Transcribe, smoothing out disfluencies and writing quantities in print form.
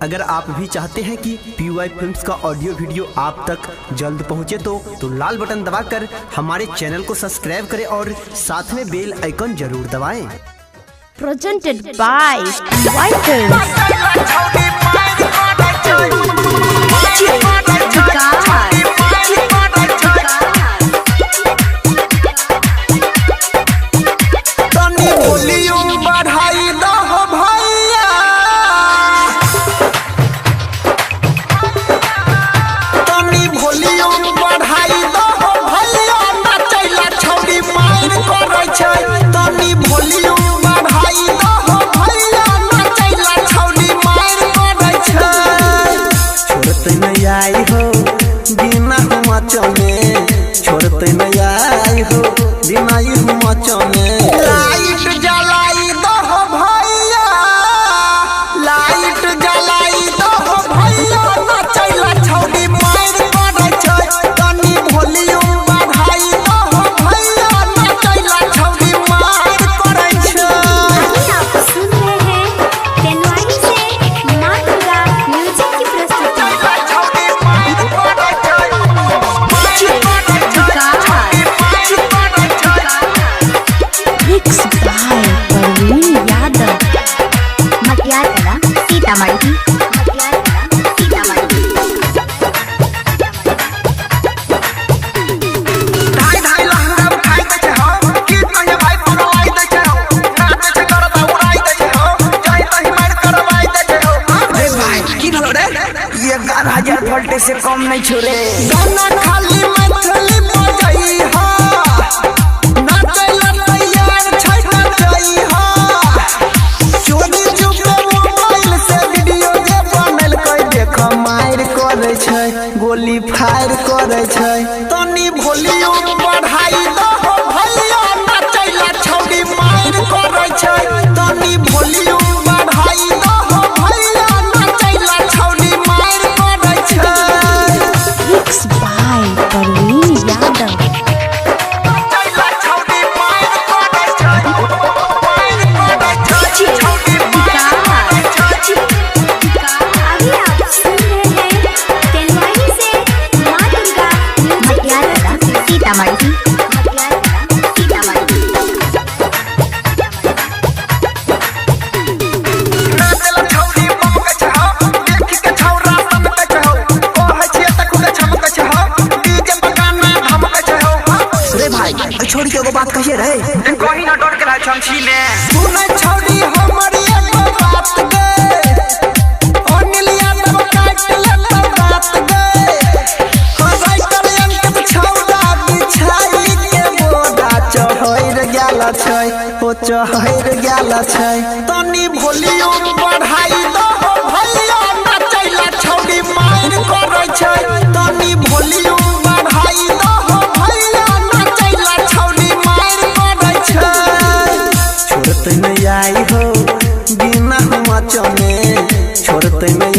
अगर आप भी चाहते हैं कि PY फिल्म्स का ऑडियो वीडियो आप तक जल्द पहुंचे तो लाल बटन दबाकर हमारे चैनल को सब्सक्राइब करें और साथ में बेल आइकन जरूर दबाएं। Presented by PY Films। आई हो बिना मचने छोड़ते नहीं आई हो बिना मचने लाइट जलाई दो भैया लाइट जलाई दो भैया नचैला छौड़ी मार करे छै तनी वॉल्यूम बढ़ाई दो भैया नचैला छौड़ी मार करे छै। आप सुन रहे हैं तेनवारी से मातुरा म्यूजिक की प्रस्तुति। सीतामढ़ी वोल्टेज से कम नहीं छोड़े गाना खाली मैथिली बजाई हो नाचैला तैयार छै नचई हो चोरी चुपे मोबाइल से वीडियो जे बनल कई देख मार करे छै गोली फायर करे छै तनी वॉल्यूम बढ़ाई दो भैया नचैला छौड़ी मार करे छै तनी वॉल्यूम बढ़ाई दो भैया नचैला छौड़ी मार करे छै। Mixed by Parveen Yadav. अभी आप सुन रहे हैं तेनवारी से मातुरा म्यूजिक। सीतामढ़ी छोड़ी के बात कहिए रहे कोई ना डर के रहा छमछी में सुनै छोड़ी हमरी एगो बात गे ओनिलिया तब काट ले तब बात गे हराई कर अंक छौड़ा बिछाई के मोड़ा चढ़ैर गेल छै ओ चढ़ैर गेल छै तनी वॉल्यूम बढ़ाई दो भैया नचैला छौड़ी मार करे छै तनी वॉल्यूम बढ़ाई दो भैया नचैला छौड़ी मार करे छै छोड़ते नहीं आई हो बिना मचने छोड़ते नहीं